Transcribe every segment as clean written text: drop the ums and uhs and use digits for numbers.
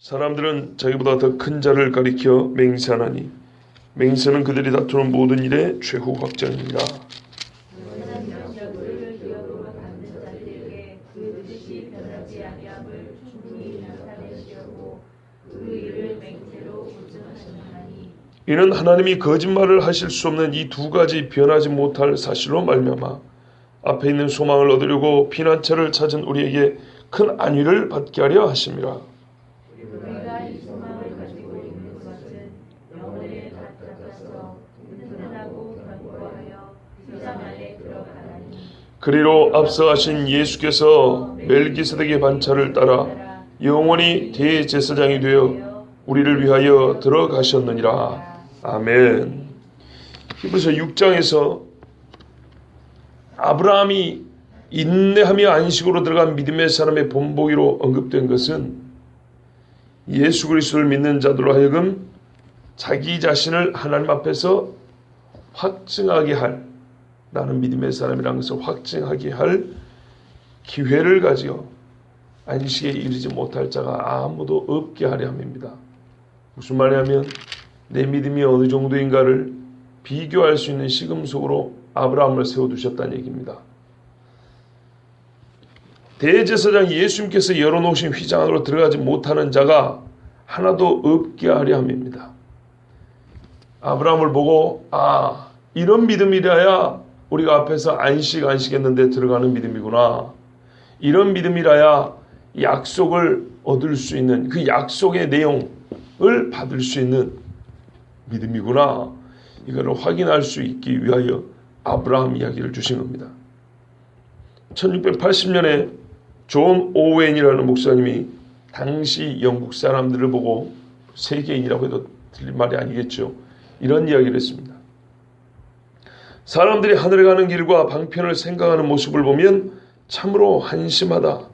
사람들은 자기보다 더 큰 자를 가리켜 맹세하나니 맹세는 그들이 다투는 모든 일의 최후 확정이니라. 그는 영적을 기업으로 받는 자들에게 그 뜻이 변하지 아니함을 충분히 나타내시려고 그 일을 맹세로 보증하셨나니 이는 하나님이 거짓말을 하실 수 없는 이 두 가지 변하지 못할 사실로 말미암아 앞에 있는 소망을 얻으려고 피난처를 찾은 우리에게 큰 안위를 받게 하려 하심이라. 우리가 이 소망을 가지고 있는 것은 영혼에 가까워서 든든하고 견고하여 세상 안에 들어가나니 그리로 앞서 하신 예수께서 멜기세덱의 반차를 따라 영원히 대제사장이 되어 우리를 위하여 들어가셨느니라. 아멘. 히브리서 6장에서 아브라함이 인내하며 안식으로 들어간 믿음의 사람의 본보기로 언급된 것은 예수 그리스도를 믿는 자들로 하여금 자기 자신을 하나님 앞에서 확증하게 할, 나는 믿음의 사람이라는 것을 확증하게 할 기회를 가지고 안식에 이르지 못할 자가 아무도 없게 하려 함입니다. 무슨 말이냐면 내 믿음이 어느 정도인가를 비교할 수 있는 시금석으로 아브라함을 세워두셨다는 얘기입니다. 대제사장 예수님께서 열어놓으신 휘장 안으로 들어가지 못하는 자가 하나도 없게 하려 함입니다. 아브라함을 보고 이런 믿음이라야 우리가 앞에서 안식했는데 들어가는 믿음이구나. 이런 믿음이라야 약속을 얻을 수 있는 그 약속의 내용을 받을 수 있는 믿음이구나. 이거를 확인할 수 있기 위하여 아브라함 이야기를 주신 겁니다. 1680년에 존 오웬이라는 목사님이 당시 영국 사람들을 보고 세계인이라고 해도 틀린 말이 아니겠죠. 이런 이야기를 했습니다. 사람들이 하늘에 가는 길과 방편을 생각하는 모습을 보면 참으로 한심하다.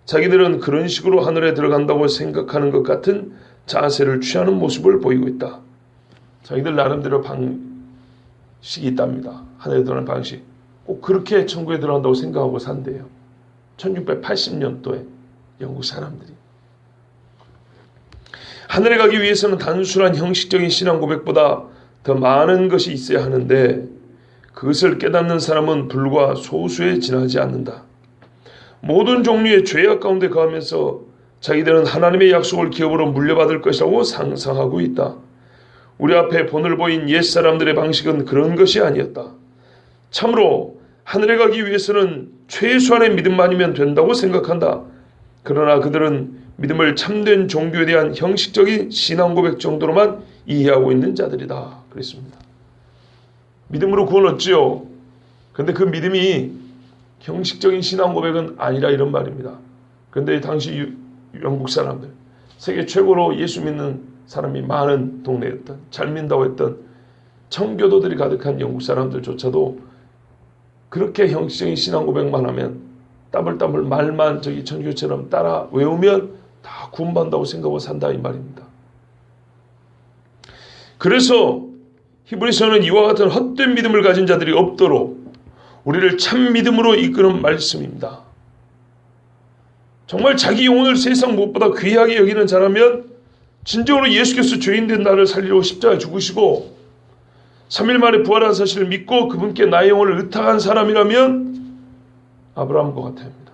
자기들은 그런 식으로 하늘에 들어간다고 생각하는 것 같은 자세를 취하는 모습을 보이고 있다. 자기들 나름대로 방식이 있답니다. 하늘에 들어가는 방식. 꼭 그렇게 천국에 들어간다고 생각하고 산대요. 1680년도에 영국 사람들이. 하늘에 가기 위해서는 단순한 형식적인 신앙 고백보다 더 많은 것이 있어야 하는데 그것을 깨닫는 사람은 불과 소수에 지나지 않는다. 모든 종류의 죄악 가운데 거하면서 자기들은 하나님의 약속을 기업으로 물려받을 것이라고 상상하고 있다. 우리 앞에 본을 보인 옛사람들의 방식은 그런 것이 아니었다. 참으로 하늘에 가기 위해서는 최소한의 믿음만이면 된다고 생각한다. 그러나 그들은 믿음을 참된 종교에 대한 형식적인 신앙 고백 정도로만 이해하고 있는 자들이다. 그랬습니다. 믿음으로 구원 얻지요. 그런데 그 믿음이 형식적인 신앙 고백은 아니라 이런 말입니다. 그런데 당시 영국 사람들, 세계 최고로 예수 믿는 사람이 많은 동네였던, 잘 믿는다고 했던 청교도들이 가득한 영국 사람들조차도 그렇게 형식적인 신앙 고백만 하면 따블따블 말만 저기 천주교처럼 따라 외우면 다 구원받는다고 생각하고 산다 이 말입니다. 그래서 히브리서는 이와 같은 헛된 믿음을 가진 자들이 없도록 우리를 참 믿음으로 이끄는 말씀입니다. 정말 자기 영혼을 세상 무엇보다 귀하게 여기는 자라면 진정으로 예수께서 죄인된 나를 살리려고 십자가에 죽으시고 3일 만에 부활한 사실을 믿고 그분께 나의 영혼을 의탁한 사람이라면 아브라함과 같아야 합니다.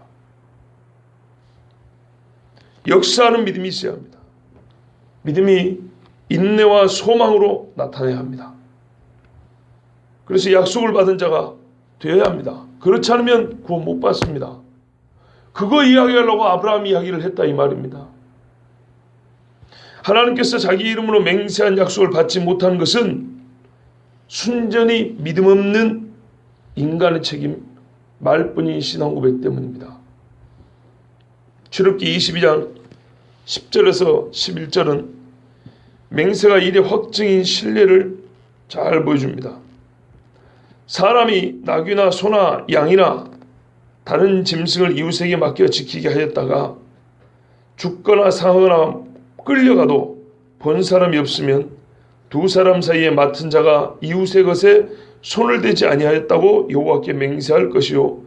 역사하는 믿음이 있어야 합니다. 믿음이 인내와 소망으로 나타나야 합니다. 그래서 약속을 받은 자가 되어야 합니다. 그렇지 않으면 구원 못 받습니다. 그거 이야기하려고 아브라함 이야기를 했다 이 말입니다. 하나님께서 자기 이름으로 맹세한 약속을 받지 못한 것은 순전히 믿음 없는 인간의 책임 말뿐인 신앙 고백 때문입니다. 출애굽기 22장 10절에서 11절은 맹세가 일의 확증인 신뢰를 잘 보여줍니다. 사람이 나귀나 소나 양이나 다른 짐승을 이웃에게 맡겨 지키게 하였다가 죽거나 상하거나 끌려가도 본 사람이 없으면 두 사람 사이에 맡은 자가 이웃의 것에 손을 대지 아니하였다고 여호와께 맹세할 것이요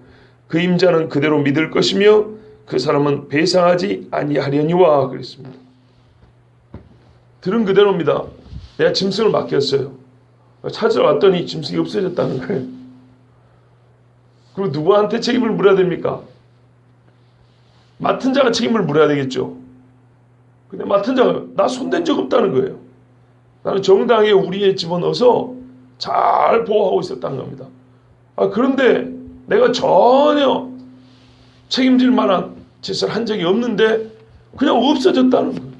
그 임자는 그대로 믿을 것이며 그 사람은 배상하지 아니하려니와 그랬습니다. 들은 그대로입니다. 내가 짐승을 맡겼어요. 찾아왔더니 짐승이 없어졌다는 거예요. 그리고 누구한테 책임을 물어야 됩니까? 맡은 자가 책임을 물어야 되겠죠. 근데 맡은 자가 나 손댄 적 없다는 거예요. 나는 정당하게 우리에 집어넣어서 잘 보호하고 있었다는 겁니다. 그런데 내가 전혀 책임질 만한 짓을 한 적이 없는데 그냥 없어졌다는 거예요.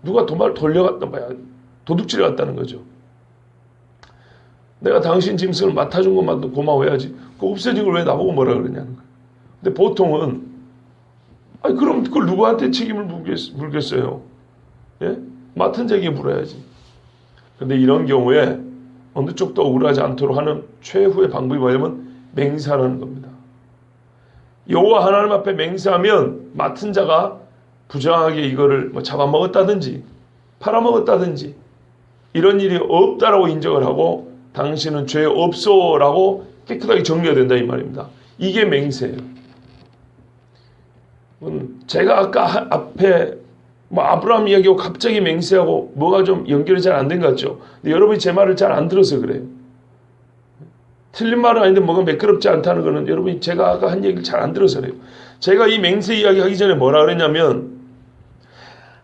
누가 돌려갔다 봐야 도둑질해 갔다는 거죠. 내가 당신 짐승을 맡아준 것만도 고마워해야지. 그 없어진 걸 왜 나보고 뭐라 그러냐는 거예요. 근데 보통은 그럼 그걸 누구한테 책임을 물겠어요? 예? 맡은 자에게 물어야지. 그런데 이런 경우에 어느 쪽도 억울하지 않도록 하는 최후의 방법이 뭐냐면 맹세하는 겁니다. 여호와 하나님 앞에 맹세하면 맡은 자가 부정하게 이거를 잡아먹었다든지 팔아먹었다든지 이런 일이 없다라고 인정을 하고 당신은 죄 없소라고 깨끗하게 정리가 된다 이 말입니다. 이게 맹세예요. 제가 아까 앞에 아브라함 이야기하고 갑자기 맹세하고 뭐가 좀 연결이 잘 안 된 것 같죠. 근데 여러분이 제 말을 잘 안 들어서 그래요. 틀린 말은 아닌데 뭐가 매끄럽지 않다는 거는 여러분이 제가 아까 한 얘기를 잘 안 들어서 그래요. 제가 이 맹세 이야기 하기 전에 뭐라 그랬냐면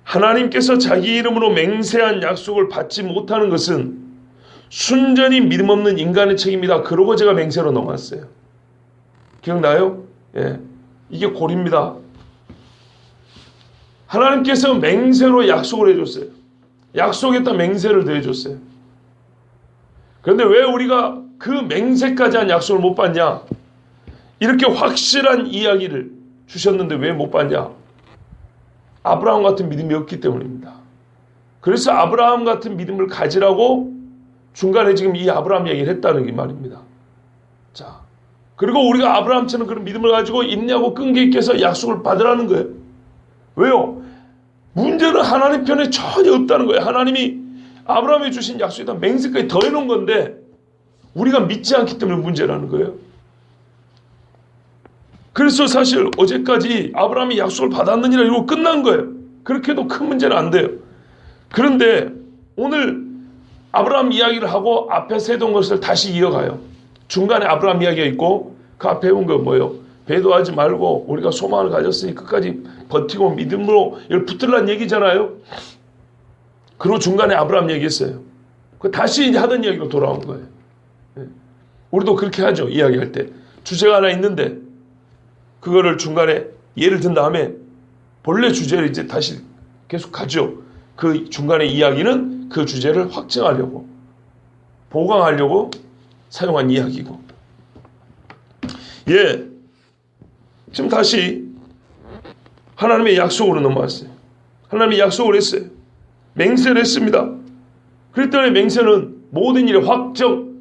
하나님께서 자기 이름으로 맹세한 약속을 받지 못하는 것은 순전히 믿음 없는 인간의 책임이다. 그러고 제가 맹세로 넘어왔어요. 기억나요? 예, 이게 고리입니다. 하나님께서 맹세로 약속을 해줬어요. 약속했다 맹세를 더해줬어요. 그런데 왜 우리가 그 맹세까지 한 약속을 못 받냐? 이렇게 확실한 이야기를 주셨는데 왜 못 받냐? 아브라함 같은 믿음이 없기 때문입니다. 그래서 아브라함 같은 믿음을 가지라고 중간에 지금 이 아브라함 얘기를 했다는 게 말입니다. 자, 그리고 우리가 아브라함처럼 그런 믿음을 가지고 인내하고 끈기 있게 해서 약속을 받으라는 거예요. 왜요? 문제는 하나님 편에 전혀 없다는 거예요. 하나님이 아브라함이 주신 약속에다 맹세까지 더해놓은 건데 우리가 믿지 않기 때문에 문제라는 거예요. 그래서 사실 어제까지 아브라함이 약속을 받았느니라 이러고 끝난 거예요. 그렇게 해도 큰 문제는 안 돼요. 그런데 오늘 아브라함 이야기를 하고 앞에 세던 것을 다시 이어가요. 중간에 아브라함 이야기가 있고 그 앞에 온 거 뭐예요? 배도하지 말고 우리가 소망을 가졌으니 끝까지 버티고 믿음으로 이걸 붙들라는 얘기잖아요. 그리고 중간에 아브라함 얘기했어요. 그 다시 이제 하던 이야기로 돌아온 거예요. 우리도 그렇게 하죠. 이야기할 때. 주제가 하나 있는데 그거를 중간에 예를 든 다음에 본래 주제를 이제 다시 계속 가죠. 그 중간에 이야기는 그 주제를 확증하려고 보강하려고 사용한 이야기고. 예, 지금 다시 하나님의 약속으로 넘어왔어요. 하나님이 약속을 했어요. 맹세를 했습니다. 그랬더니 맹세는 모든 일의 확정,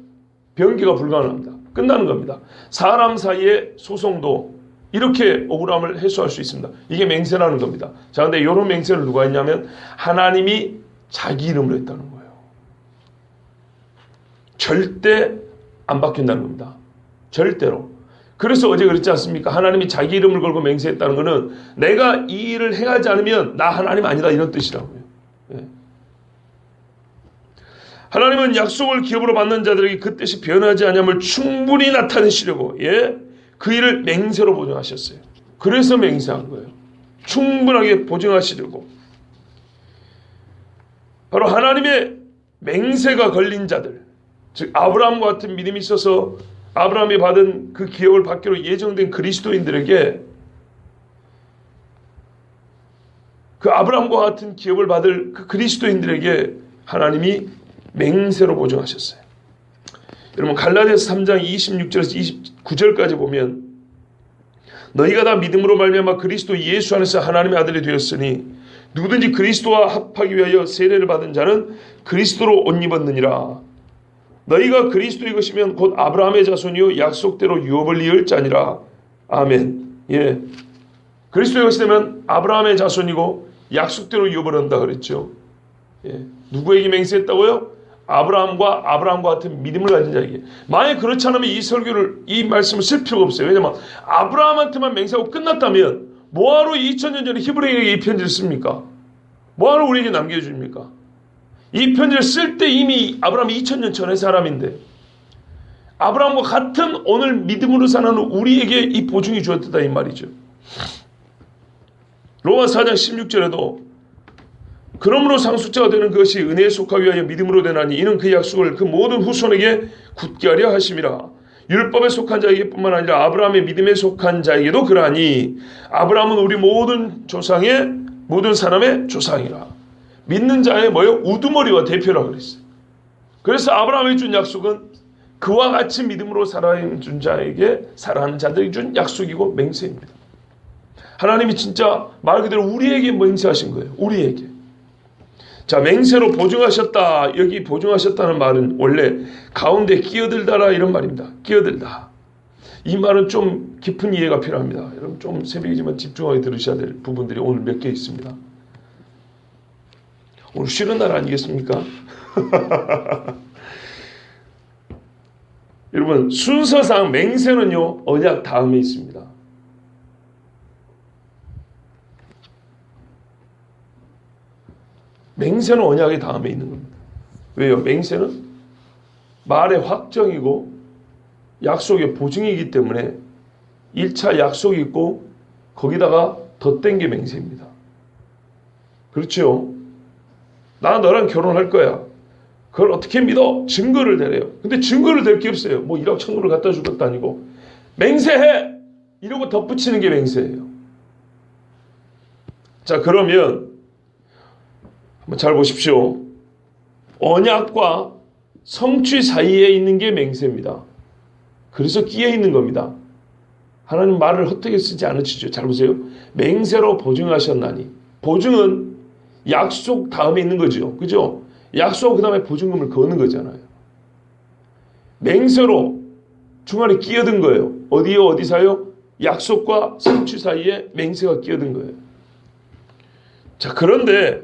변기가 불가능합니다. 끝나는 겁니다. 사람 사이의 소송도 이렇게 억울함을 해소할 수 있습니다. 이게 맹세라는 겁니다. 자, 근데 이런 맹세를 누가 했냐면 하나님이 자기 이름으로 했다는 거예요. 절대 안 바뀐다는 겁니다. 절대로. 그래서 어제 그랬지 않습니까? 하나님이 자기 이름을 걸고 맹세했다는 것은 내가 이 일을 행하지 않으면 나 하나님 아니다 이런 뜻이라고요. 예. 하나님은 약속을 기업으로 받는 자들에게 그 뜻이 변하지 않음을 충분히 나타내시려고 그 일을 맹세로 보증하셨어요. 그래서 맹세한 거예요. 충분하게 보증하시려고. 바로 하나님의 맹세가 걸린 자들, 즉 아브라함과 같은 믿음이 있어서 아브라함이 받은 그 기업을 받기로 예정된 그리스도인들에게 그 아브라함과 같은 기업을 받을 그 그리스도인들에게 하나님이 맹세로 보증하셨어요. 여러분 갈라디아서 3장 26절에서 29절까지 보면 너희가 다 믿음으로 말미암아 그리스도 예수 안에서 하나님의 아들이 되었으니 누구든지 그리스도와 합하기 위하여 세례를 받은 자는 그리스도로 옷 입었느니라. 너희가 그리스도의 것이면 곧 아브라함의 자손이요 약속대로 유업을 이을 자니라. 아멘. 예, 그리스도의 것이 되면 아브라함의 자손이고 약속대로 유업을 한다 그랬죠. 예, 누구에게 맹세했다고요? 아브라함과 같은 믿음을 가진 자에게. 만약 그렇지 않으면 이 말씀을 쓸 필요가 없어요. 왜냐하면 아브라함한테만 맹세하고 끝났다면 뭐하러 2000년 전에 히브리에게 이 편지를 씁니까? 뭐하러 우리에게 남겨줍니까? 이 편지를 쓸 때 이미 아브라함이 2000년 전의 사람인데 아브라함과 같은 오늘 믿음으로 사는 우리에게 이 보증이 주어졌다 이 말이죠. 로마 4장 16절에도 그러므로 상속자가 되는 것이 은혜에 속하기 위하여 믿음으로 되나니 이는 그 약속을 그 모든 후손에게 굳게 하려 하심이라. 율법에 속한 자에게 뿐만 아니라 아브라함의 믿음에 속한 자에게도 그러하니 아브라함은 우리 모든 조상의 모든 사람의 조상이라. 믿는 자의 뭐요? 우두머리와 대표라고 그랬어요. 그래서 아브라함이 준 약속은 그와 같이 믿음으로 살아가는 자에게 살아가는 자들에게 준 약속이고 맹세입니다. 하나님이 진짜 말 그대로 우리에게 맹세하신 거예요. 우리에게. 자, 맹세로 보증하셨다. 여기 보증하셨다는 말은 원래 가운데 끼어들다라 이런 말입니다. 끼어들다. 이 말은 좀 깊은 이해가 필요합니다. 여러분 좀 새벽이지만 집중하게 들으셔야 될 부분들이 오늘 몇 개 있습니다. 오늘 쉬는 날 아니겠습니까? 여러분 순서상 맹세는요 언약 다음에 있습니다. 맹세는 언약의 다음에 있는 겁니다. 왜요? 맹세는 말의 확정이고 약속의 보증이기 때문에 1차 약속이 있고 거기다가 덧댄 게 맹세입니다. 그렇죠? 나 너랑 결혼할 거야. 그걸 어떻게 믿어? 증거를 대래요. 근데 증거를 댈 게 없어요. 뭐 1억 천금을 갖다 줄 것도 아니고 맹세해! 이러고 덧붙이는 게 맹세예요. 자, 그러면 한번 잘 보십시오. 언약과 성취 사이에 있는 게 맹세입니다. 그래서 끼어 있는 겁니다. 하나님 말을 헛되게 쓰지 않으시죠. 잘 보세요. 맹세로 보증하셨나니. 보증은 약속 다음에 있는 거죠. 그죠? 약속 그 다음에 보증금을 거는 거잖아요. 맹세로 중간에 끼어든 거예요. 어디요? 어디사요? 약속과 성취 사이에 맹세가 끼어든 거예요. 자, 그런데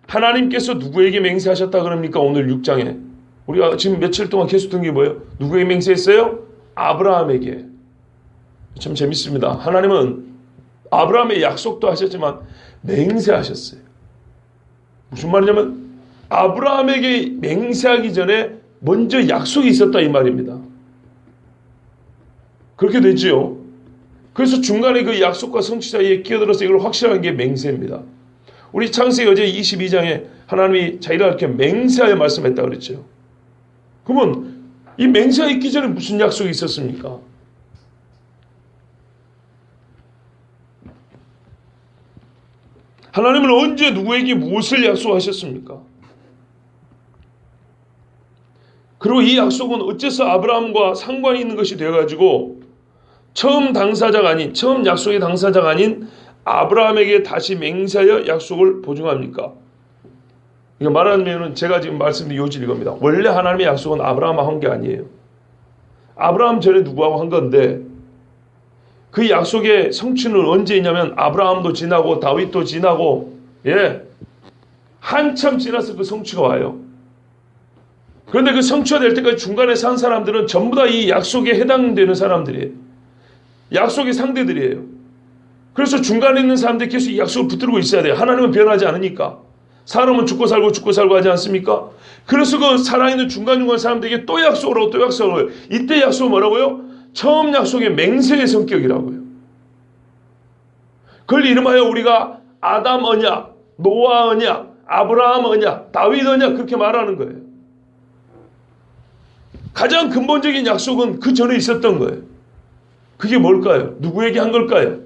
하나님께서 누구에게 맹세하셨다 그럽니까? 오늘 6장에. 우리가 지금 며칠 동안 계속 든 게 뭐예요? 누구에게 맹세했어요? 아브라함에게. 참 재밌습니다. 하나님은 아브라함의 약속도 하셨지만 맹세하셨어요. 무슨 말이냐면 아브라함에게 맹세하기 전에 먼저 약속이 있었다 이 말입니다. 그렇게 되지요. 그래서 중간에 그 약속과 성취 사이에 끼어들어서 이걸 확실한 게 맹세입니다. 우리 창세기 어제 22장에 하나님이 자기가 이렇게 맹세하여 말씀했다 그랬죠. 그러면 이 맹세가 있기 전에 무슨 약속이 있었습니까? 하나님은 언제 누구에게 무엇을 약속하셨습니까? 그리고 이 약속은 어째서 아브라함과 상관이 있는 것이 되어가지고 처음 약속의 당사자가 아닌 아브라함에게 다시 맹세하여 약속을 보증합니까? 이거 말하면 제가 지금 말씀드린 요지는 이겁니다. 원래 하나님의 약속은 아브라함하고 한 게 아니에요. 아브라함 전에 누구하고 한 건데 그 약속의 성취는 언제 있냐면 아브라함도 지나고 다윗도 지나고 한참 지나서 그 성취가 와요. 그런데 그 성취가 될 때까지 중간에 산 사람들은 전부 다 이 약속에 해당되는 사람들이에요. 약속의 상대들이에요. 그래서 중간에 있는 사람들이 계속 이 약속을 붙들고 있어야 돼요. 하나님은 변하지 않으니까. 사람은 죽고 살고 하지 않습니까? 그래서 그 살아있는 중간중간 사람들에게 또 약속을 하고 또 약속을 해요. 이때 약속은 뭐라고요? 처음 약속의 맹세의 성격이라고요. 그걸 이름하여 우리가 아담 언약, 노아 언약, 아브라함 언약, 다윗 언약 그렇게 말하는 거예요. 가장 근본적인 약속은 그 전에 있었던 거예요. 그게 뭘까요? 누구에게 한 걸까요?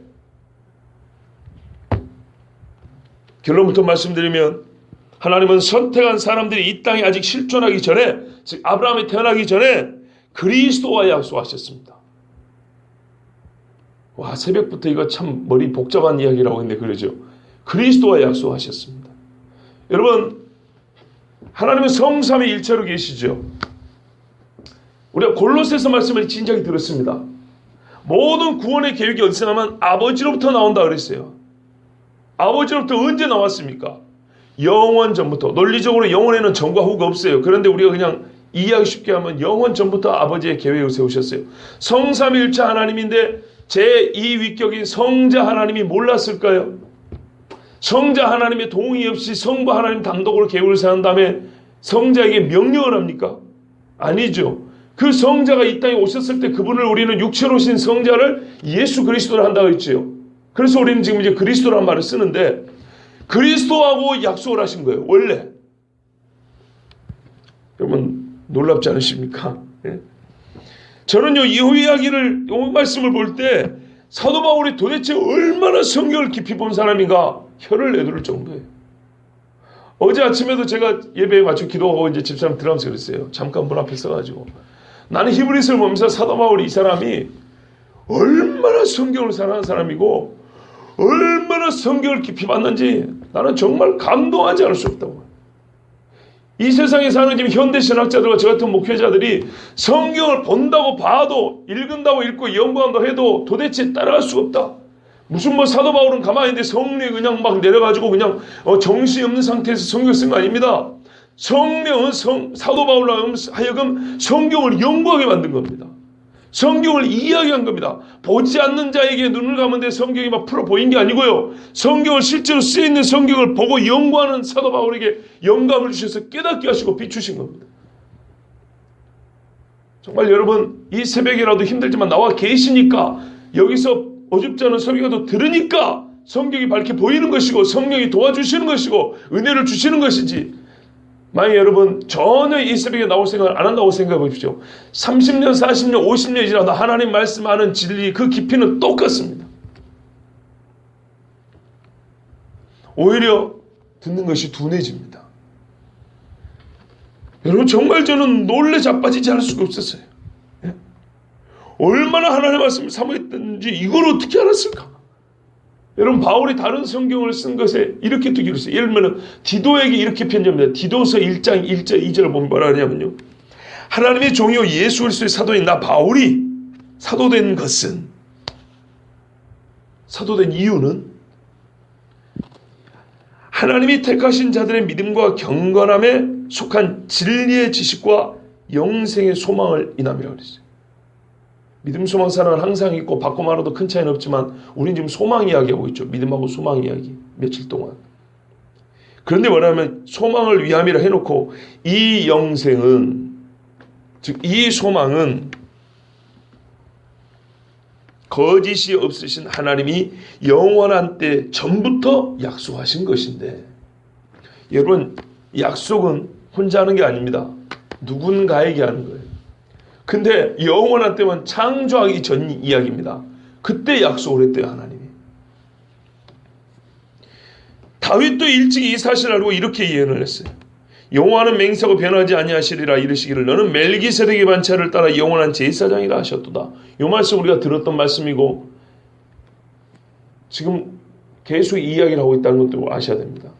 결론부터 말씀드리면 하나님은 선택한 사람들이 이 땅에 아직 실존하기 전에, 즉 아브라함이 태어나기 전에 그리스도와 약속하셨습니다. 와, 새벽부터 이거 참 머리 복잡한 이야기라고 했는데 그러죠. 그리스도와 약속하셨습니다. 여러분, 하나님은 성삼위 일체로 계시죠. 우리가 골로새서 말씀을 진작에 들었습니다. 모든 구원의 계획이 어디서 나면 아버지로부터 나온다 그랬어요. 아버지로부터 언제 나왔습니까? 영원 전부터. 논리적으로 영원에는 전과 후가 없어요. 그런데 우리가 그냥 이해하기 쉽게 하면 영원 전부터 아버지의 계획을 세우셨어요. 성삼위일체 하나님인데 제2위격인 성자 하나님이 몰랐을까요? 성자 하나님의 동의 없이 성부 하나님 단독으로 계획을 세운 다음에 성자에게 명령을 합니까? 아니죠. 그 성자가 이 땅에 오셨을 때 그분을 우리는 육체로 오신 성자를 예수 그리스도를 한다고 했지요. 그래서 우리는 지금 이제 그리스도라는 말을 쓰는데 그리스도하고 약속을 하신 거예요. 원래. 여러분 놀랍지 않으십니까? 예? 저는요 이 이야기를 이 말씀을 볼 때 사도 바울이 도대체 얼마나 성경을 깊이 본 사람인가 혀를 내두를 정도예요. 어제 아침에도 제가 예배에 맞춰 기도하고 이제 집사람 들어가면서 그랬어요. 잠깐 문 앞에 서가지고 나는 히브리서를 보면서 사도 바울이 이 사람이 얼마나 성경을 사랑하는 사람이고 얼마나 성경을 깊이 봤는지 나는 정말 감동하지 않을 수 없다고. 이 세상에 사는 지금 현대 신학자들과 저 같은 목회자들이 성경을 본다고 봐도 읽은다고 읽고 연구한다고 해도 도대체 따라갈 수가 없다. 무슨 뭐 사도 바울은 가만히 있는데 성령이 그냥 막 내려가지고 그냥 정신이 없는 상태에서 성경을 쓴 거 아닙니다. 성령은 사도 바울로 하여금 성경을 연구하게 만든 겁니다. 성경을 이야기한 겁니다. 보지 않는 자에게 눈을 감은데 성경이 막 풀어 보인 게 아니고요. 성경을 실제로 쓰여있는 성경을 보고 연구하는 사도 바울에게 영감을 주셔서 깨닫게 하시고 비추신 겁니다. 정말 여러분 이 새벽이라도 힘들지만 나와 계시니까 여기서 어줍지 않은 설교도 들으니까 성경이 밝게 보이는 것이고 성령이 도와주시는 것이고 은혜를 주시는 것이지 만약 여러분 전혀 이 새벽에 나올 생각을 안 한다고 생각해 보십시오. 30년, 40년, 50년이 지나도 하나님 말씀하는 진리 그 깊이는 똑같습니다. 오히려 듣는 것이 둔해집니다. 여러분 정말 저는 놀래 자빠지지 않을 수가 없었어요. 예? 얼마나 하나님의 말씀을 사모했던지 이걸 어떻게 알았을까? 여러분 바울이 다른 성경을 쓴 것에 이렇게 두기로 했어요. 예를 들면 디도에게 이렇게 편지합니다. 디도서 1장 1절 2절을 보면 뭐라 하냐면요. 하나님의 종이요 예수 그리스도의 사도인 나 바울이 사도된 것은 사도된 이유는 하나님이 택하신 자들의 믿음과 경건함에 속한 진리의 지식과 영생의 소망을 인함이라고 그랬어요. 믿음 소망 사랑은 항상 있고 받고 말아도 큰 차이는 없지만 우리는 지금 소망 이야기하고 있죠. 믿음하고 소망 이야기 며칠 동안. 그런데 뭐냐면 소망을 위함이라 해놓고 이 영생은 즉 이 소망은 거짓이 없으신 하나님이 영원한 때 전부터 약속하신 것인데 여러분 약속은 혼자 하는 게 아닙니다. 누군가에게 하는 거예요. 근데 영원한 때면 창조하기 전 이야기입니다. 그때 약속을 했대요 하나님이. 다윗도 일찍 이 사실을 알고 이렇게 예언을 했어요. 여호와는 맹세하고 변하지 아니하시리라 이르시기를 너는 멜기세덱의 반차를 따라 영원한 제사장이라 하셨도다. 이 말씀 우리가 들었던 말씀이고 지금 계속 이야기를 하고 있다는 것도 아셔야 됩니다.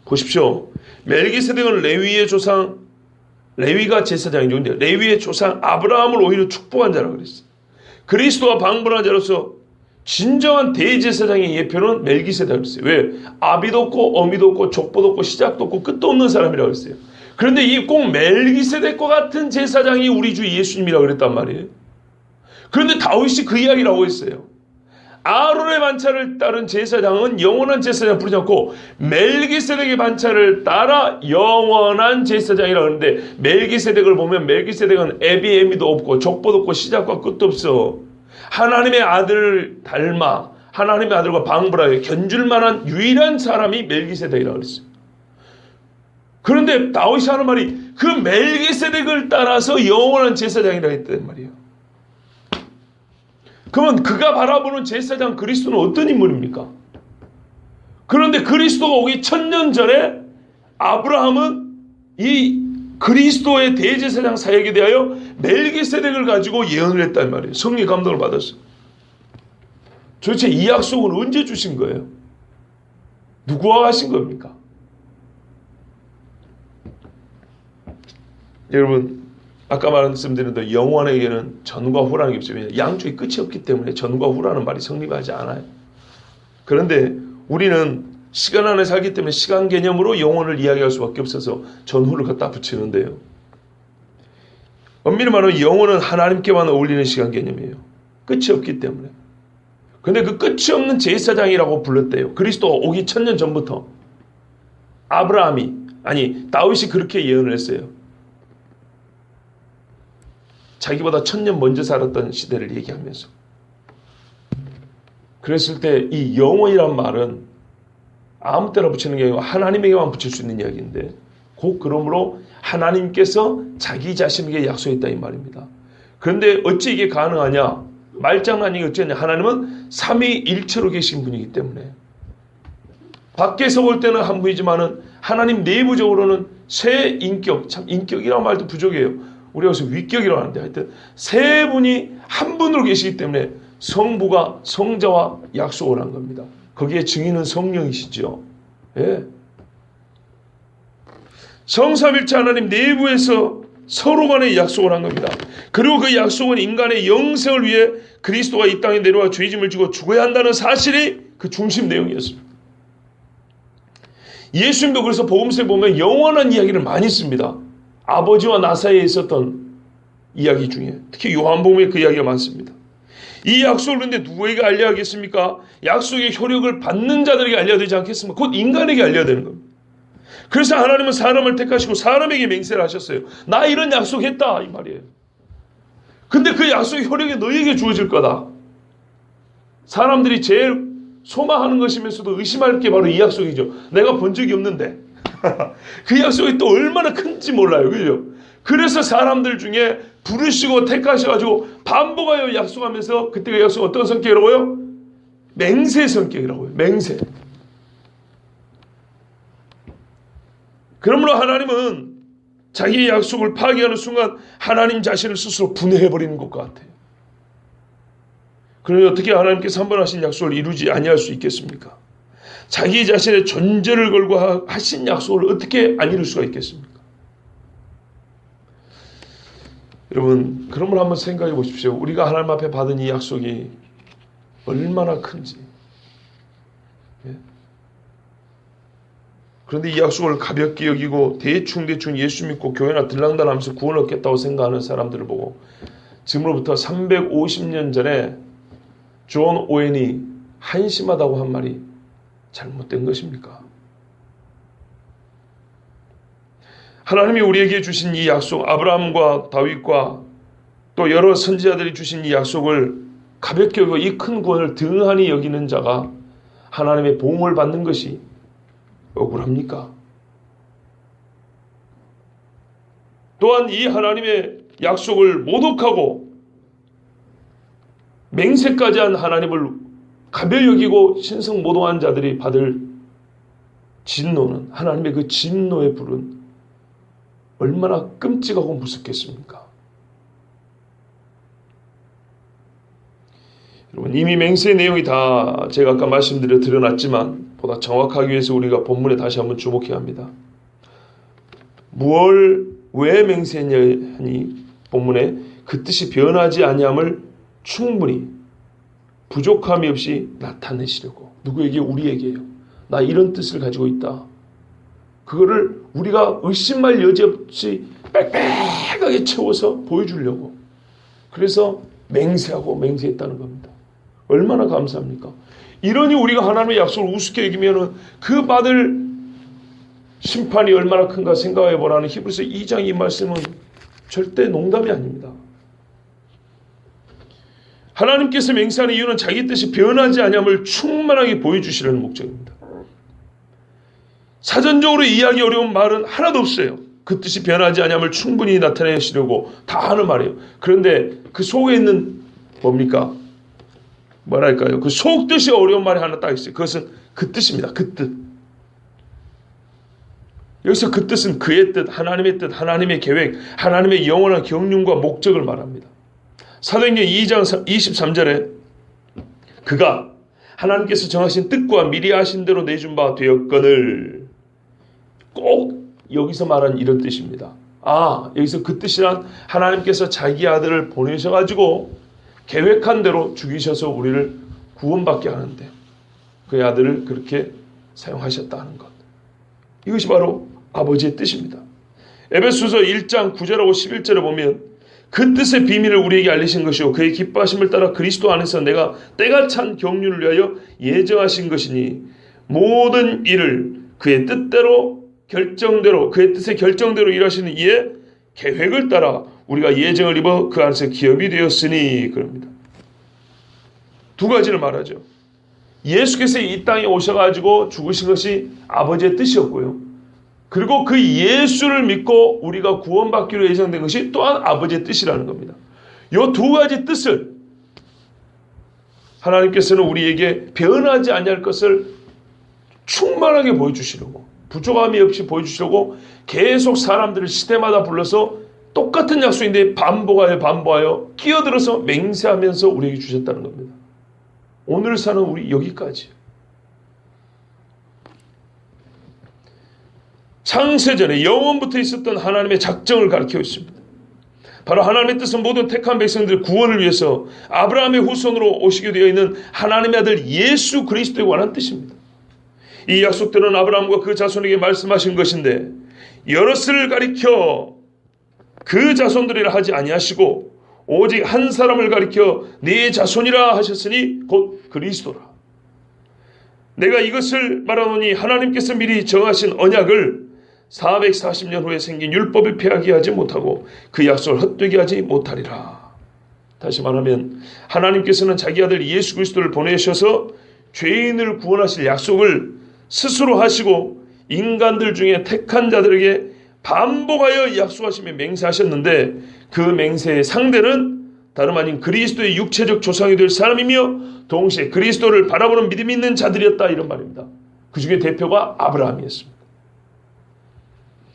보십시오. 멜기세덱은 레위의 조상 레위가 제사장이죠. 근데 레위의 조상 아브라함을 오히려 축복한 자라고 그랬어요. 그리스도와 방불한 자로서 진정한 대제사장의 예표는 멜기세덱이라고 했어요. 왜? 아비도 없고 어미도 없고 족보도 없고 시작도 없고 끝도 없는 사람이라고 했어요. 그런데 이 꼭 멜기세덱과 같은 제사장이 우리 주 예수님이라고 그랬단 말이에요. 그런데 다윗이 그 이야기를 하고 있어요. 아론의 반차를 따른 제사장은 영원한 제사장 부르지 않고 멜기세덱의 반차를 따라 영원한 제사장이라고 하는데 멜기세덱을 보면 멜기세덱은 에비에미도 없고 족보도 없고 시작과 끝도 없어. 하나님의 아들을 닮아 하나님의 아들과 방불하여 견줄 만한 유일한 사람이 멜기세덱이라고 그랬어요. 그런데 다윗이 하는 말이 그 멜기세덱을 따라서 영원한 제사장이라고 했단 말이에요. 그러면 그가 바라보는 제사장 그리스도는 어떤 인물입니까? 그런데 그리스도가 오기 1000년 전에 아브라함은 이 그리스도의 대제사장 사역에 대하여 멜기세덱을 가지고 예언을 했단 말이에요. 성령 감동을 받았어요. 도대체 이 약속은 언제 주신 거예요? 누구와 하신 겁니까? 여러분 아까 말씀드린 대로 영원에게는 전과 후라는 게 없어요. 양쪽에 끝이 없기 때문에 전과 후라는 말이 성립하지 않아요. 그런데 우리는 시간 안에 살기 때문에 시간 개념으로 영혼을 이야기할 수밖에 없어서 전후를 갖다 붙이는데요. 엄밀히 말하면 영혼은 하나님께만 어울리는 시간 개념이에요. 끝이 없기 때문에. 근데 그 끝이 없는 제사장이라고 불렀대요. 그리스도 오기 1000년 전부터. 다윗이 그렇게 예언을 했어요. 자기보다 1000년 먼저 살았던 시대를 얘기하면서. 그랬을 때 이 영원이란 말은 아무 때나 붙이는 게 아니고 하나님에게만 붙일 수 있는 이야기인데, 곧 그러므로 하나님께서 자기 자신에게 약속했다 이 말입니다. 그런데 어찌 이게 가능하냐? 말장난이 어찌냐? 하나님은 삼위일체로 계신 분이기 때문에. 밖에서 볼 때는 한 분이지만은 하나님 내부적으로는 세 인격, 참 인격이라는 말도 부족해요. 우리가 여기서 위격이라고 하는데 하여튼 세 분이 한 분으로 계시기 때문에 성부가 성자와 약속을 한 겁니다. 거기에 증인은 성령이시죠. 예. 성삼일체 하나님 내부에서 서로 간에 약속을 한 겁니다. 그리고 그 약속은 인간의 영생을 위해 그리스도가 이 땅에 내려와 죄짐을 지고 죽어야 한다는 사실이 그 중심 내용이었습니다. 예수님도 그래서 복음서에 보면 영원한 이야기를 많이 씁니다. 아버지와 나 사이에 있었던 이야기 중에 특히 요한복음에 그 이야기가 많습니다. 이 약속을 그런데 누구에게 알려야 하겠습니까? 약속의 효력을 받는 자들에게 알려야 되지 않겠습니까? 곧 인간에게 알려야 되는 겁니다. 그래서 하나님은 사람을 택하시고 사람에게 맹세를 하셨어요. 나 이런 약속했다 이 말이에요. 근데 그 약속의 효력이 너희에게 주어질 거다. 사람들이 제일 소망하는 것이면서도 의심할 게 바로 이 약속이죠. 내가 본 적이 없는데 그 약속이 또 얼마나 큰지 몰라요. 그죠? 그래서 사람들 중에 부르시고 택하셔가지고 반복하여 약속하면서 그때 그 약속 어떤 성격이라고요? 맹세 성격이라고요. 맹세. 그러므로 하나님은 자기의 약속을 파기하는 순간 하나님 자신을 스스로 분해해버리는 것 같아요. 그런데 어떻게 하나님께서 한 번 하신 약속을 이루지 아니할 수 있겠습니까? 자기 자신의 존재를 걸고 하신 약속을 어떻게 안 이룰 수가 있겠습니까? 여러분, 그런 걸 한번 생각해 보십시오. 우리가 하나님 앞에 받은 이 약속이 얼마나 큰지. 예? 그런데 이 약속을 가볍게 여기고 대충 예수 믿고 교회나 들랑달하면서 구원 얻겠다고 생각하는 사람들을 보고 지금으로부터 350년 전에 존 오웬이 한심하다고 한 말이 잘못된 것입니까? 하나님이 우리에게 주신 이 약속, 아브라함과 다윗과 또 여러 선지자들이 주신 이 약속을 가볍게 여기고 이 큰 구원을 등한히 여기는 자가 하나님의 보응을 받는 것이 억울합니까? 또한 이 하나님의 약속을 모독하고 맹세까지 한 하나님을 가벼이 여기고 신성모독한 자들이 받을 진노는, 하나님의 그 진노의 불은 얼마나 끔찍하고 무섭겠습니까? 여러분, 이미 맹세의 내용이 다 제가 아까 말씀드려 드러났지만 보다 정확하기 위해서 우리가 본문에 다시 한번 주목해야 합니다. 왜 맹세했냐니 본문에 그 뜻이 변하지 아니함을 충분히 부족함이 없이 나타내시려고. 누구에게? 우리에게요. 나 이런 뜻을 가지고 있다. 그거를 우리가 의심할 여지 없이 빽빽하게 채워서 보여주려고. 그래서 맹세했다는 겁니다. 얼마나 감사합니까? 이러니 우리가 하나님의 약속을 우습게 여기면 그 받을 심판이 얼마나 큰가 생각해 보라는 히브리서 2장 이 말씀은 절대 농담이 아닙니다. 하나님께서 맹세하는 이유는 자기 뜻이 변하지 아니함을 충만하게 보여주시려는 목적입니다. 사전적으로 이해하기 어려운 말은 하나도 없어요. 그 뜻이 변하지 아니함을 충분히 나타내시려고 다 하는 말이에요. 그런데 그 속에 있는 뭡니까? 뭐랄까요? 그 속뜻이 어려운 말이 하나 딱 있어요. 그것은 그 뜻입니다. 그 뜻. 여기서 그 뜻은 그의 뜻, 하나님의 뜻, 하나님의 계획, 하나님의 영원한 경륜과 목적을 말합니다. 사도행전 2장 23절에 그가 하나님께서 정하신 뜻과 미리 하신 대로 내준 바 되었거늘, 꼭 여기서 말한 이런 뜻입니다. 여기서 그 뜻이란 하나님께서 자기 아들을 보내셔가지고 계획한 대로 죽이셔서 우리를 구원받게 하는데 그의 아들을 그렇게 사용하셨다는 것. 이것이 바로 아버지의 뜻입니다. 에베소서 1장 9절하고 11절에 보면 그 뜻의 비밀을 우리에게 알리신 것이요 그의 기뻐하심을 따라 그리스도 안에서 내가 때가 찬 경륜을 위하여 예정하신 것이니 모든 일을 그의 뜻대로 결정대로 그의 뜻의 결정대로 일하시는 이의 계획을 따라 우리가 예정을 입어 그 안에서 기업이 되었으니 그럽니다. 두 가지를 말하죠. 예수께서 이 땅에 오셔가지고 죽으신 것이 아버지의 뜻이었고요. 그리고 그 예수를 믿고 우리가 구원받기로 예정된 것이 또한 아버지의 뜻이라는 겁니다. 이 두 가지 뜻을 하나님께서는 우리에게 변하지 아니할 것을 충만하게 보여주시려고 부족함이 없이 보여주시려고 계속 사람들을 시대마다 불러서 똑같은 약속인데 반복하여 끼어들어서 맹세하면서 우리에게 주셨다는 겁니다. 오늘 사는 우리 여기까지. 창세전에 영원부터 있었던 하나님의 작정을 가르치고 있습니다. 바로 하나님의 뜻은 모든 택한 백성들 구원을 위해서 아브라함의 후손으로 오시게 되어 있는 하나님의 아들 예수 그리스도에 관한 뜻입니다. 이 약속들은 아브라함과 그 자손에게 말씀하신 것인데 여럿을 가리켜 그 자손들이라 하지 아니하시고 오직 한 사람을 가리켜 네 자손이라 하셨으니 곧 그리스도라. 내가 이것을 말하노니 하나님께서 미리 정하신 언약을 440년 후에 생긴 율법을 폐하게 하지 못하고 그 약속을 헛되게 하지 못하리라. 다시 말하면 하나님께서는 자기 아들 예수 그리스도를 보내셔서 죄인을 구원하실 약속을 스스로 하시고 인간들 중에 택한 자들에게 반복하여 약속하시며 맹세하셨는데 그 맹세의 상대는 다름 아닌 그리스도의 육체적 조상이 될 사람이며 동시에 그리스도를 바라보는 믿음이 있는 자들이었다 이런 말입니다. 그 중에 대표가 아브라함이었습니다.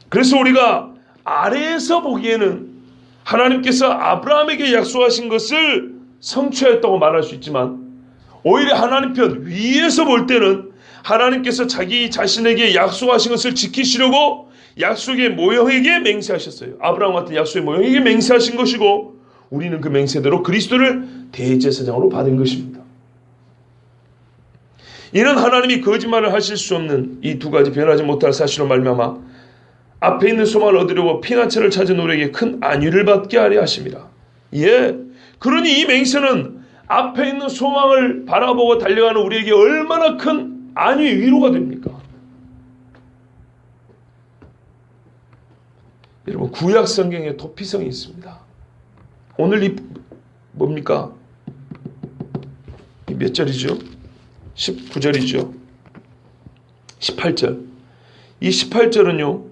그래서 우리가 아래에서 보기에는 하나님께서 아브라함에게 약속하신 것을 성취하였다고 말할 수 있지만 오히려 하나님 편 위에서 볼 때는 하나님께서 자기 자신에게 약속하신 것을 지키시려고 약속의 모형에게 맹세하셨어요. 아브라함 같은 약속의 모형에게 맹세하신 것이고 우리는 그 맹세대로 그리스도를 대제사장으로 받은 것입니다. 이는 하나님이 거짓말을 하실 수 없는 이 두 가지 변하지 못할 사실로 말미암아 앞에 있는 소망을 얻으려고 피난처를 찾은 우리에게 큰 안위를 받게 하려 하심이라. 예, 그러니 이 맹세는 앞에 있는 소망을 바라보고 달려가는 우리에게 얼마나 큰 안위의 위로가 됩니까? 여러분, 구약 성경에 도피성이 있습니다. 오늘 이 뭡니까? 몇 절이죠? 19절이죠. 18절. 이 18절은요.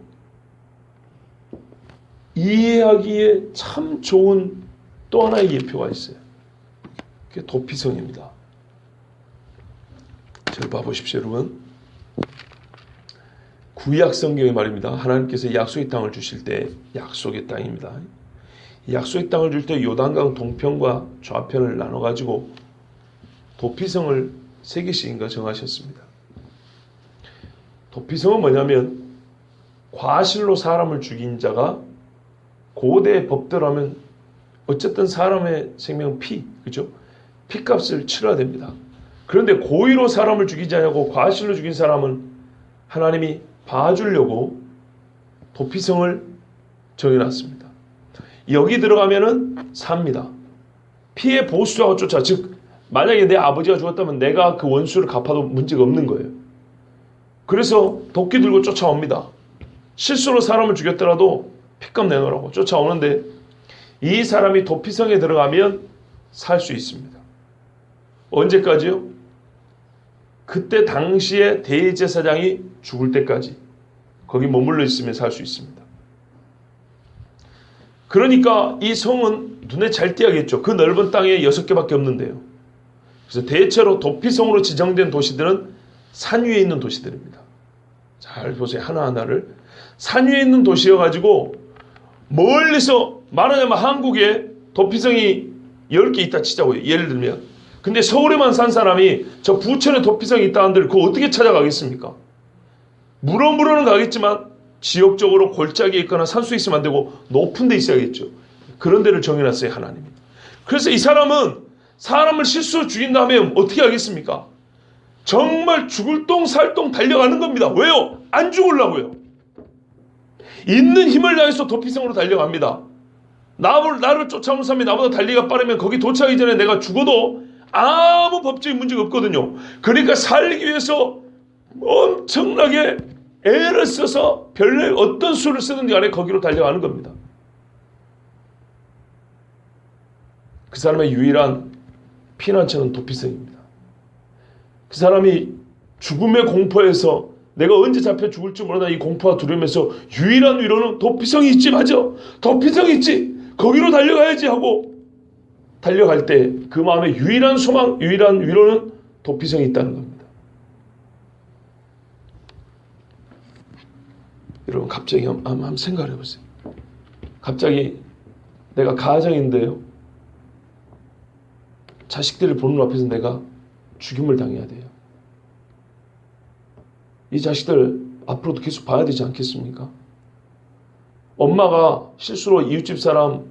이해하기에 참 좋은 또 하나의 예표가 있어요. 그게 도피성입니다. 잘 봐보십시오, 여러분. 구약 성경의 말입니다. 하나님께서 약속의 땅을 주실 때 약속의 땅입니다. 약속의 땅을 줄 때 요단강 동편과 좌편을 나눠가지고 도피성을 세 개씩인가 정하셨습니다. 도피성은 뭐냐면 과실로 사람을 죽인 자가 고대 법대로 하면 어쨌든 사람의 생명은 피, 그죠? 피값을 치러야 됩니다. 그런데 고의로 사람을 죽이지 않고 과실로 죽인 사람은 하나님이 봐주려고 도피성을 정해놨습니다. 여기 들어가면은 삽니다. 피해 보수하고 쫓아. 즉 만약에 내 아버지가 죽었다면 내가 그 원수를 갚아도 문제가 없는 거예요. 그래서 도끼 들고 쫓아옵니다. 실수로 사람을 죽였더라도 피값 내놓으라고 쫓아오는데 이 사람이 도피성에 들어가면 살 수 있습니다. 언제까지요? 그때 당시에 대제사장이 죽을 때까지 거기 머물러 있으면 살 수 있습니다. 그러니까 이 성은 눈에 잘 띄어야겠죠. 그 넓은 땅에 6개밖에 없는데요. 그래서 대체로 도피성으로 지정된 도시들은 산 위에 있는 도시들입니다. 잘 보세요. 하나하나를. 산 위에 있는 도시여가지고 멀리서 말하자면 한국에 도피성이 10개 있다 치자고요. 예를 들면. 근데 서울에만 산 사람이 저 부천에 도피성이 있다 한들 그거 어떻게 찾아가겠습니까? 물어는 가겠지만 지역적으로 골짜기에 있거나 산수에 있으면 안 되고 높은 데 있어야겠죠. 그런 데를 정해놨어요. 하나님이. 그래서 이 사람은 사람을 실수로 죽인 다음에 어떻게 하겠습니까? 정말 죽을 똥 살 똥 달려가는 겁니다. 왜요? 안 죽으려고요. 있는 힘을 다해서 도피성으로 달려갑니다. 나를 쫓아오는 사람이 나보다 달리기가 빠르면 거기 도착하기 전에 내가 죽어도 아무 법적인 문제가 없거든요. 그러니까 살기 위해서 엄청나게 애를 써서 별의 어떤 수를 쓰든지 간에 거기로 달려가는 겁니다. 그 사람의 유일한 피난처는 도피성입니다. 그 사람이 죽음의 공포에서 내가 언제 잡혀 죽을지 모르나 이 공포와 두려움에서 유일한 위로는 도피성이 있지. 맞아, 도피성이 있지, 거기로 달려가야지 하고 달려갈 때 그 마음의 유일한 소망, 유일한 위로는 도피성이 있다는 겁니다. 여러분, 갑자기 한번 생각해 보세요. 갑자기 내가 가장인데요, 자식들을 보는 앞에서 내가 죽임을 당해야 돼요. 이 자식들 앞으로도 계속 봐야 되지 않겠습니까? 엄마가 실수로 이웃집 사람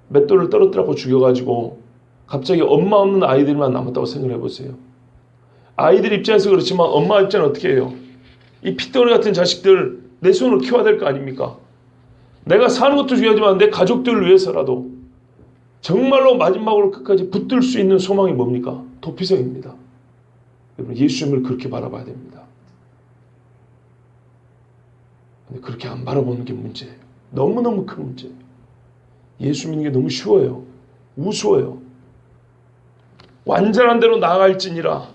맷돌을 떨어뜨려고 죽여가지고 갑자기 엄마 없는 아이들만 남았다고 생각해 보세요. 아이들 입장에서 그렇지만 엄마 입장은 어떻게 해요? 이 핏덩어리 같은 자식들 내 손으로 키워야 될 거 아닙니까? 내가 사는 것도 중요하지만 내 가족들을 위해서라도 정말로 마지막으로 끝까지 붙들 수 있는 소망이 뭡니까? 도피성입니다. 여러분, 예수님을 그렇게 바라봐야 됩니다. 근데 그렇게 안 바라보는 게 문제예요. 너무너무 큰 문제예요. 예수 믿는 게 너무 쉬워요. 우스워요. 완전한 대로 나아갈지니라,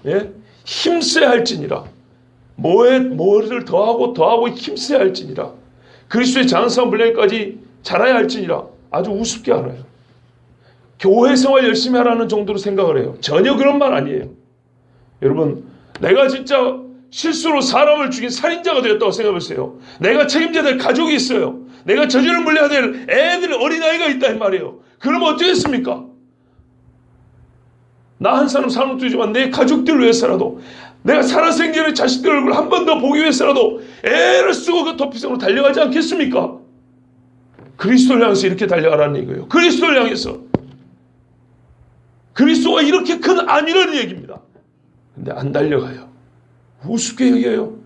예? 힘써야 할지니라, 뭐를 더하고 힘써야 할지니라, 그리스도의 장성한 분량까지 자라야 할지니라, 아주 우습게 알아요. 교회 생활 열심히 하라는 정도로 생각을 해요. 전혀 그런 말 아니에요. 여러분, 내가 진짜 실수로 사람을 죽인 살인자가 되었다고 생각해보세요. 내가 책임져야 될 가족이 있어요. 내가 저주를 물려야 될 애들, 어린아이가 있다 이 말이에요. 그러면 어쩌겠습니까? 나 한 사람 사는 것도 있지만 내 가족들을 위해서라도, 내가 살아생전에 자식들 얼굴 한 번 더 보기 위해서라도 애를 쓰고 그 도피성으로 달려가지 않겠습니까? 그리스도를 향해서 이렇게 달려가라는 얘기예요. 그리스도를 향해서. 그리스도가 이렇게 큰 안위라는 얘기입니다. 근데 안 달려가요. 우습게 여겨요.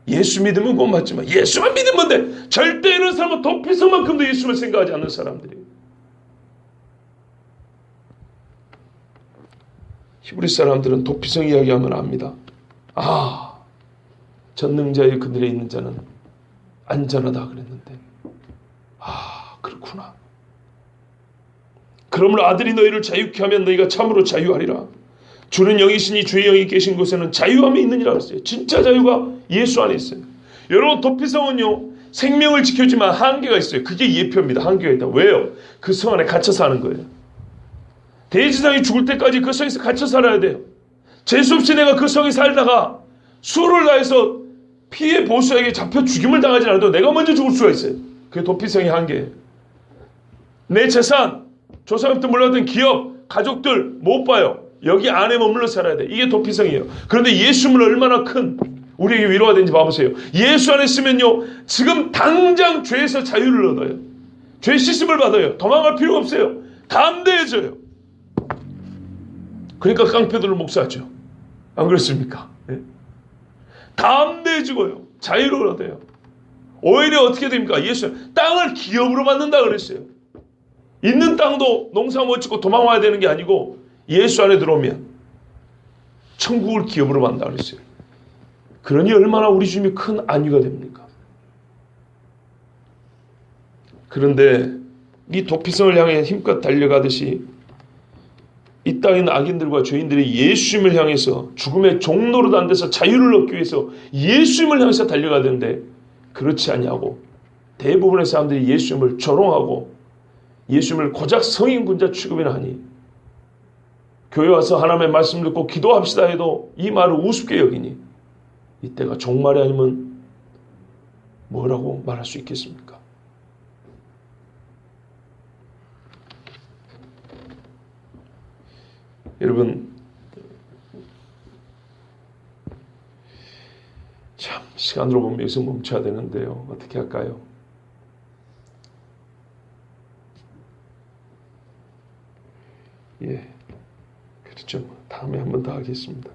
예수 믿으면 곧 맞지만 예수만 믿으면 돼. 절대 이런 사람은 도피성만큼도 예수를 생각하지 않는 사람들이에요. 히브리 사람들은 도피성 이야기하면 압니다. 아, 전능자의 그늘에 있는 자는 안전하다 그랬는데, 아, 그렇구나. 그러므로 아들이 너희를 자유케 하면 너희가 참으로 자유하리라. 주는 영이시니 주의 영이 계신 곳에는 자유함이 있느니라 그랬어요. 진짜 자유가 예수 안에 있어요. 여러분, 도피성은요, 생명을 지켜주지만 한계가 있어요. 그게 예표입니다. 한계가 있다. 왜요? 그 성 안에 갇혀 사는 거예요. 대지상이 죽을 때까지 그 성에서 갇혀 살아야 돼요. 재수 없이 내가 그 성에 살다가 수를 다해서 피해 보수에게 잡혀 죽임을 당하지 않아도 내가 먼저 죽을 수가 있어요. 그게 도피성의 한계예요. 내 재산, 조상부터 몰랐던 기업, 가족들 못 봐요. 여기 안에 머물러 살아야 돼. 이게 도피성이에요. 그런데 예수님은 얼마나 큰 우리에게 위로가 되는지 봐보세요. 예수 안에 있으면요, 지금 당장 죄에서 자유를 얻어요. 죄 씻음을 받아요. 도망갈 필요가 없어요. 담대해져요. 그러니까 깡패들을 목사하죠. 안 그렇습니까? 네? 담대해지고요. 자유를 얻어요. 오히려 어떻게 됩니까? 예수 땅을 기업으로 받는다 그랬어요. 있는 땅도 농사 못 짓고 도망와야 되는 게 아니고 예수 안에 들어오면 천국을 기업으로 받는다 그랬어요. 그러니 얼마나 우리 주님이 큰 안위가 됩니까? 그런데 이 도피성을 향해 힘껏 달려가듯이 이 땅에 있는 악인들과 죄인들이 예수님을 향해서 죽음의 종로로 안 돼서 자유를 얻기 위해서 예수님을 향해서 달려가야 되는데 그렇지 않냐고 대부분의 사람들이 예수님을 조롱하고 예수님을 고작 성인군자 취급이나 하니 교회 와서 하나님의 말씀 듣고 기도합시다 해도 이 말을 우습게 여기니 이때가 종말이 아니면 뭐라고 말할 수 있겠습니까? 여러분, 참 시간으로 보면 여기서 멈춰야 되는데요. 어떻게 할까요? 예, 그렇죠. 다음에 한 번 더 하겠습니다.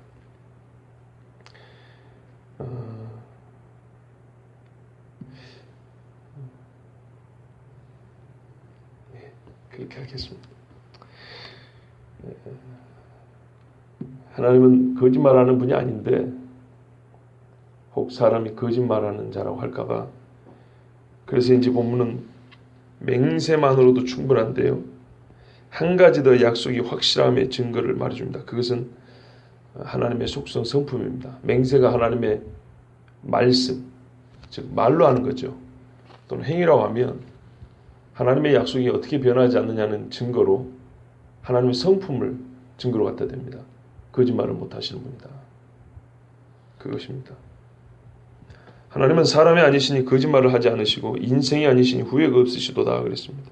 하겠습니다. 하나님은 거짓말하는 분이 아닌데 혹 사람이 거짓말하는 자라고 할까봐 그래서인지 본문은 맹세만으로도 충분한데요. 한 가지 더 약속이 확실함의 증거를 말해줍니다. 그것은 하나님의 속성 성품입니다. 맹세가 하나님의 말씀, 즉 말로 하는 거죠. 또는 행위라고 하면 하나님의 약속이 어떻게 변하지 않느냐는 증거로 하나님의 성품을 증거로 갖다 댑니다. 거짓말을 못하시는 분이다. 그것입니다. 하나님은 사람이 아니시니 거짓말을 하지 않으시고 인생이 아니시니 후회가 없으시도다 그랬습니다.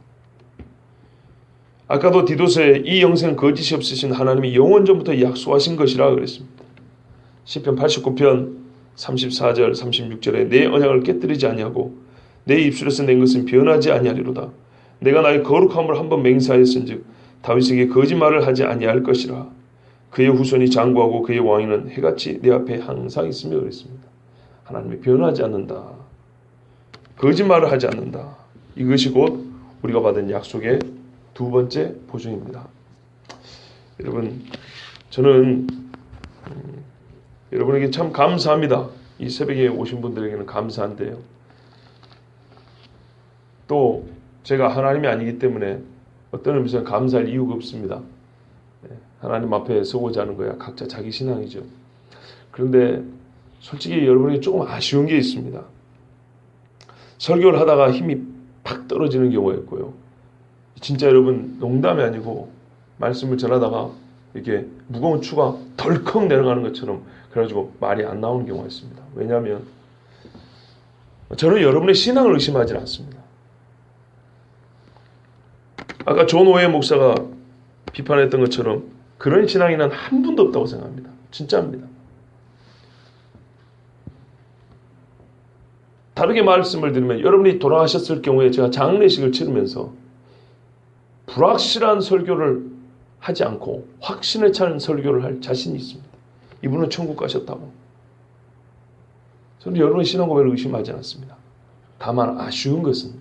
아까도 디도서에 이 영생 거짓이 없으신 하나님이 영원 전부터 약속하신 것이라 그랬습니다. 시편 89편 34절 36절에 내 언약을 깨뜨리지 아니하고 내 입술에서 낸 것은 변하지 아니하리로다. 내가 나의 거룩함을 한번 맹세하였은즉 다윗에게 거짓말을 하지 아니할 것이라. 그의 후손이 장구하고 그의 왕위는 해같이 내 앞에 항상 있으며 그랬습니다. 하나님이 변하지 않는다. 거짓말을 하지 않는다. 이것이 곧 우리가 받은 약속의 두 번째 보증입니다. 여러분, 저는 여러분에게 참 감사합니다. 이 새벽에 오신 분들에게는 감사한데요. 또 제가 하나님이 아니기 때문에 어떤 의미에서 감사할 이유가 없습니다. 하나님 앞에 서고자 하는 거야. 각자 자기 신앙이죠. 그런데 솔직히 여러분에게 조금 아쉬운 게 있습니다. 설교를 하다가 힘이 팍 떨어지는 경우가 있고요. 진짜 여러분 농담이 아니고 말씀을 전하다가 이렇게 무거운 추가 덜컥 내려가는 것처럼 그래가지고 말이 안 나오는 경우가 있습니다. 왜냐하면 저는 여러분의 신앙을 의심하지 않습니다. 아까 존 오웨이 목사가 비판했던 것처럼 그런 신앙이 난 한 분도 없다고 생각합니다. 진짜입니다. 다르게 말씀을 드리면 여러분이 돌아가셨을 경우에 제가 장례식을 치르면서 불확실한 설교를 하지 않고 확신에 차는 설교를 할 자신이 있습니다. 이분은 천국 가셨다고. 저는 여러분의 신앙 고백을 의심하지 않습니다. 다만 아쉬운 것은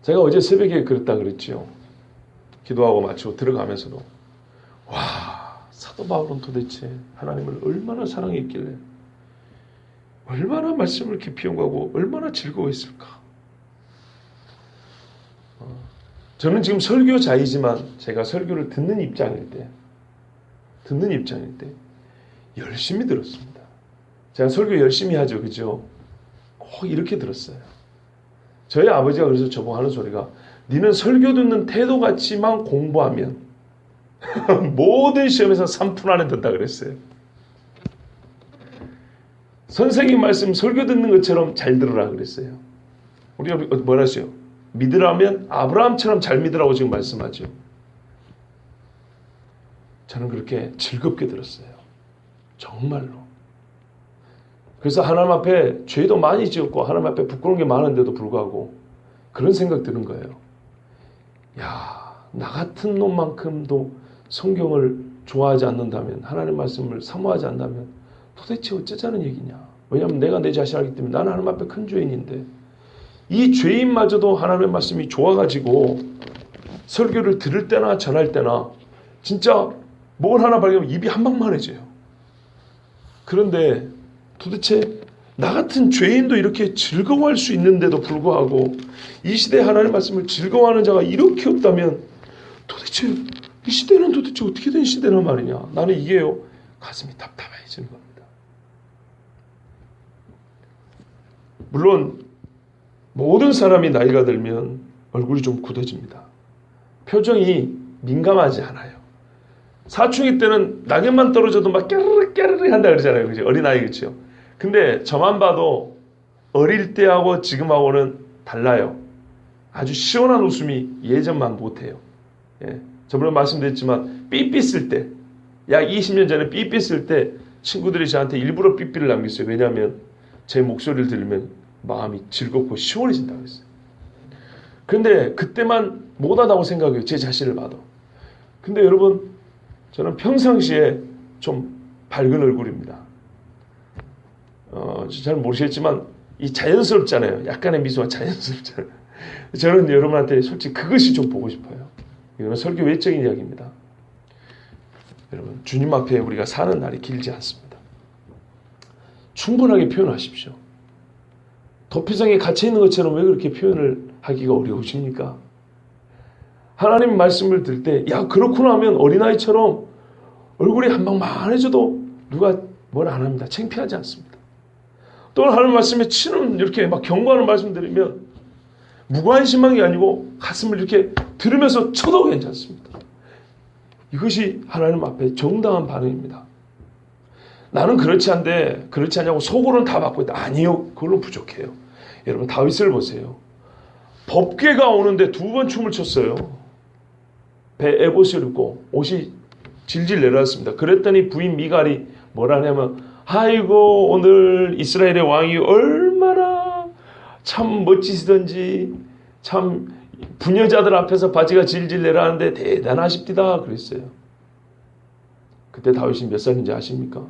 제가 어제 새벽에 그랬다 그랬지요. 기도하고 마치고 들어가면서도 와, 사도 바울은 도대체 하나님을 얼마나 사랑했길래 얼마나 말씀을 깊이 연구하고 얼마나 즐거워했을까. 저는 지금 설교자이지만 제가 설교를 듣는 입장일 때 열심히 들었습니다. 제가 설교 열심히 하죠. 그죠? 꼭 이렇게 들었어요. 저희 아버지가 그래서 저보고 하는 소리가 니는 설교 듣는 태도같이만 공부하면 모든 시험에서 3분 안에 든다 그랬어요. 선생님 말씀 설교 듣는 것처럼 잘 들으라 그랬어요. 우리가 뭐라 했어요? 믿으라면 아브라함처럼 잘 믿으라고 지금 말씀하죠. 저는 그렇게 즐겁게 들었어요. 정말로. 그래서 하나님 앞에 죄도 많이 지었고 하나님 앞에 부끄러운 게 많은데도 불구하고 그런 생각 드는 거예요. 야, 나 같은 놈만큼도 성경을 좋아하지 않는다면, 하나님 말씀을 사모하지 않는다면 도대체 어쩌자는 얘기냐. 왜냐하면 내가 내 자신 알기 때문에 나는 하나님 앞에 큰 죄인인데 이 죄인마저도 하나님의 말씀이 좋아가지고 설교를 들을 때나 전할 때나 진짜 뭘 하나 발견하면 입이 한방만해져요. 그런데 도대체 나 같은 죄인도 이렇게 즐거워할 수 있는데도 불구하고 이 시대에 하나님의 말씀을 즐거워하는 자가 이렇게 없다면 도대체 이 시대는 도대체 어떻게 된 시대란 말이냐. 나는 이게요. 가슴이 답답해지는 겁니다. 물론 모든 사람이 나이가 들면 얼굴이 좀 굳어집니다. 표정이 민감하지 않아요. 사춘기 때는 낙엽만 떨어져도 막 깨르르 깨르르 한다 그러잖아요. 그죠? 어린아이 그렇죠? 근데 저만 봐도 어릴 때하고 지금하고는 달라요. 아주 시원한 웃음이 예전만 못해요. 예. 저번에 말씀드렸지만 삐삐 쓸 때, 약 20년 전에 삐삐 쓸 때 친구들이 저한테 일부러 삐삐를 남겼어요. 왜냐하면 제 목소리를 들으면 마음이 즐겁고 시원해진다고 했어요. 그런데 그때만 못하다고 생각해요. 제 자신을 봐도. 근데 여러분, 저는 평상시에 좀 밝은 얼굴입니다. 잘 모르시겠지만 이 자연스럽잖아요. 약간의 미소가 자연스럽잖아요. 저는 여러분한테 솔직히 그것이 좀 보고 싶어요. 이건 설교 외적인 이야기입니다. 여러분, 주님 앞에 우리가 사는 날이 길지 않습니다. 충분하게 표현하십시오. 도피성에 갇혀 있는 것처럼 왜 그렇게 표현을 하기가 어려우십니까? 하나님 말씀을 들을 때, 야, 그렇구나 하면 어린아이처럼 얼굴이 한방 만해져도 누가 뭘 안 합니다. 창피하지 않습니다. 또 하나님 말씀에 치는 이렇게 막 경고하는 말씀 드리면 무관심한 게 아니고 가슴을 이렇게 들으면서 쳐도 괜찮습니다. 이것이 하나님 앞에 정당한 반응입니다. 나는 그렇지 않냐고 속으로는 다 받고 있다. 아니요. 그걸로 부족해요. 여러분, 다윗을 보세요. 법궤가 오는데 2번 춤을 췄어요. 배에 에봇을 입고 옷이 질질 내려왔습니다. 그랬더니 부인 미갈이 뭐라 하냐면, 아이고 오늘 이스라엘의 왕이 얼마나 참 멋지시던지 참 부녀자들 앞에서 바지가 질질 내려왔는데 대단하십디다 그랬어요. 그때 다윗이 몇 살인지 아십니까?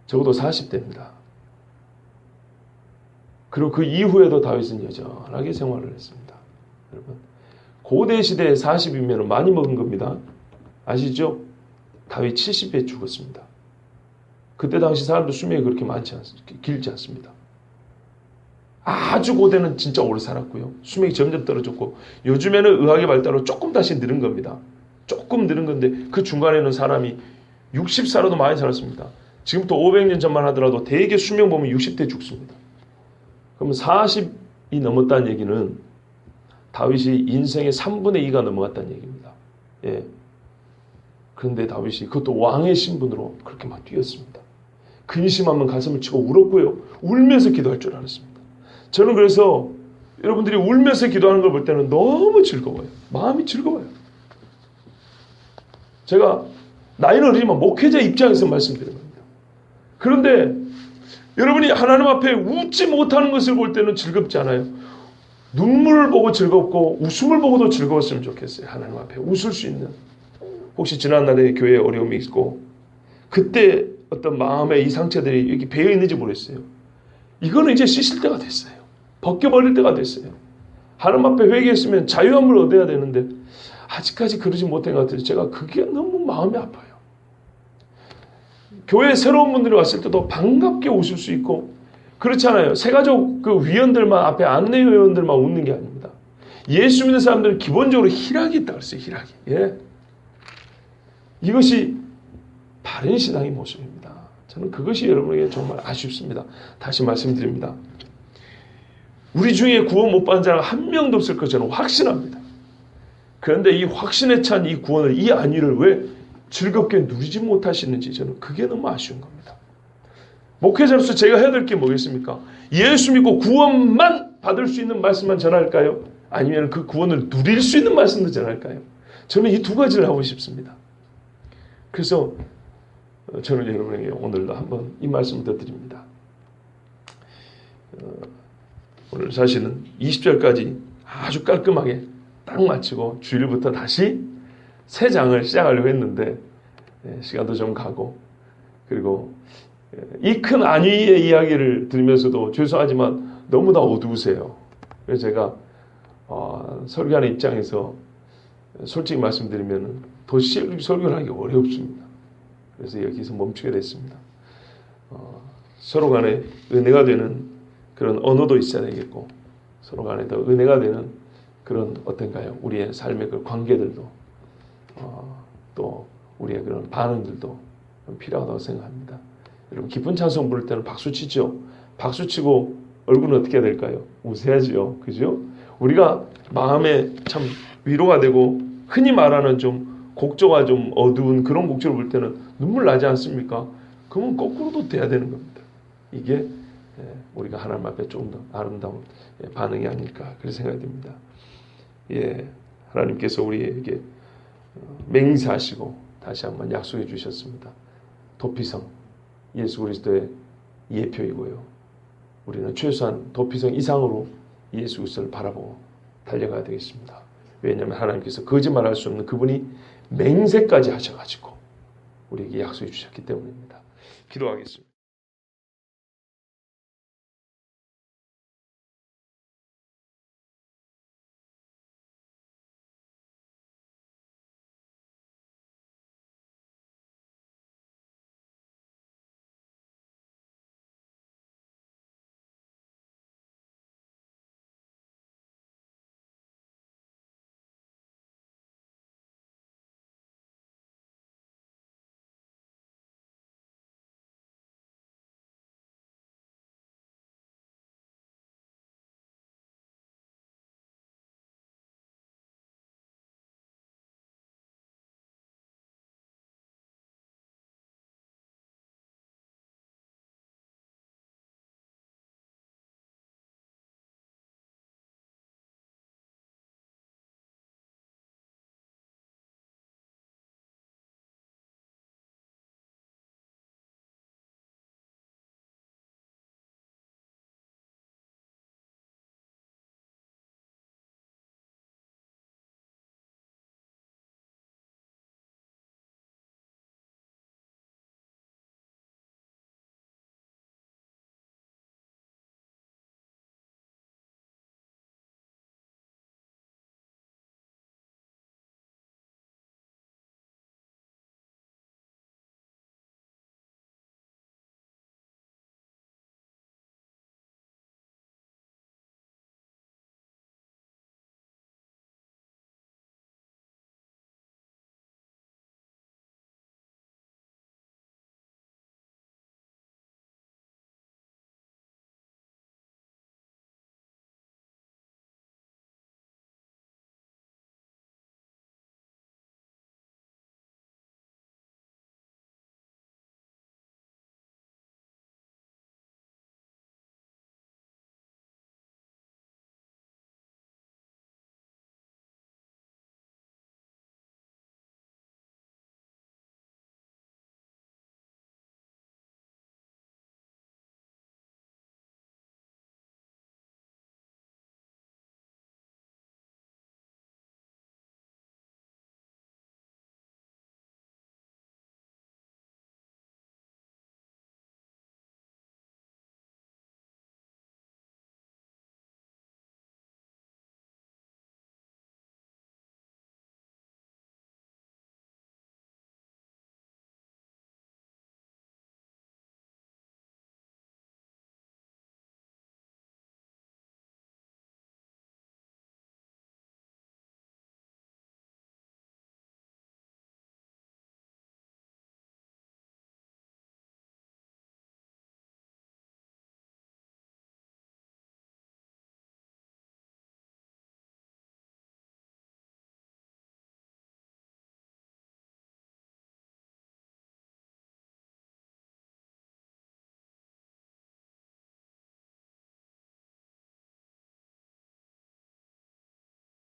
적어도 40대입니다. 그리고 그 이후에도 다윗은 여전하게 생활을 했습니다. 여러분, 고대 시대에 40이면 많이 먹은 겁니다. 아시죠? 다윗 70에 죽었습니다. 그때 당시 사람들 수명이 그렇게 길지 않습니다. 아주 고대는 진짜 오래 살았고요. 수명이 점점 떨어졌고, 요즘에는 의학의 발달로 조금 다시 늘은 겁니다. 조금 늘은 건데 그 중간에는 사람이 60살아도 많이 살았습니다. 지금부터 500년 전만 하더라도 대개 수명 보면 60대 죽습니다. 그러면 40이 넘었다는 얘기는 다윗이 인생의 3분의 2가 넘어갔다는 얘기입니다. 예. 그런데 다윗이 그것도 왕의 신분으로 그렇게 막 뛰었습니다. 근심하면 가슴을 치고 울었고요. 울면서 기도할 줄 알았습니다. 저는 그래서 여러분들이 울면서 기도하는 걸 볼 때는 너무 즐거워요. 마음이 즐거워요. 제가 나이는 어리지만 목회자 입장에서 말씀드리는 겁니다. 그런데 여러분이 하나님 앞에 웃지 못하는 것을 볼 때는 즐겁지 않아요. 눈물을 보고 즐겁고 웃음을 보고도 즐거웠으면 좋겠어요. 하나님 앞에 웃을 수 있는. 혹시 지난날에 교회에 어려움이 있고 그때 어떤 마음의 이 상처들이 여기 배어 있는지 모르겠어요. 이거는 이제 씻을 때가 됐어요. 벗겨버릴 때가 됐어요. 하나님 앞에 회개했으면 자유함을 얻어야 되는데 아직까지 그러지 못한 것 같아요. 제가 그게 너무 마음이 아파요. 교회에 새로운 분들이 왔을 때도 반갑게 웃을 수 있고 그렇잖아요. 새가족 그 위원들만 앞에 안내위원들만 웃는 게 아닙니다. 예수 믿는 사람들은 기본적으로 희락이 있다고 했어요. 희락이. 예. 이것이 바른 신앙의 모습입니다. 저는 그것이 여러분에게 정말 아쉽습니다. 다시 말씀드립니다. 우리 중에 구원 못 받은 자가 한 명도 없을 것 저는 확신합니다. 그런데 이 확신에 찬 이 구원을, 이 안위를 왜 즐겁게 누리지 못하시는지 저는 그게 너무 아쉬운 겁니다. 목회자로서 제가 해야 될 게 뭐겠습니까? 예수 믿고 구원만 받을 수 있는 말씀만 전할까요? 아니면 그 구원을 누릴 수 있는 말씀도 전할까요? 저는 이 두 가지를 하고 싶습니다. 그래서 저는 여러분에게 오늘도 한번 이 말씀을 더 드립니다. 오늘 사실은 20절까지 아주 깔끔하게 딱 마치고 주일부터 다시 새 장을 시작하려고 했는데 시간도 좀 가고 그리고 이 큰 안위의 이야기를 들으면서도 죄송하지만 너무나 어두우세요. 그래서 제가 설교하는 입장에서 솔직히 말씀드리면 도시 설교를 하기 어렵습니다. 그래서 여기서 멈추게 됐습니다. 서로 간에 은혜가 되는 그런 언어도 있어야 되겠고 서로 간에 더 은혜가 되는 그런 어떤가요? 우리의 삶의 그 관계들도 또 우리의 그런 반응들도 필요하다고 생각합니다. 여러분 기쁜 찬송 부를 때는 박수 치죠. 박수 치고 얼굴은 어떻게 해야 될까요? 웃어야죠. 그죠? 우리가 마음에 참 위로가 되고 흔히 말하는 좀 곡조가 좀 어두운 그런 곡조를 볼 때는 눈물 나지 않습니까? 그러면 거꾸로도 돼야 되는 겁니다. 이게 우리가 하나님 앞에 조금 더 아름다운 반응이 아닐까 그런 생각이 듭니다. 예, 하나님께서 우리에게 맹세하시고 다시 한번 약속해 주셨습니다. 도피성 예수 그리스도의 예표이고요. 우리는 최소한 도피성 이상으로 예수 그리스도를 바라보고 달려가야 되겠습니다. 왜냐하면 하나님께서 거짓말할 수 없는 그분이 맹세까지 하셔가지고 우리에게 약속해 주셨기 때문입니다. 기도하겠습니다.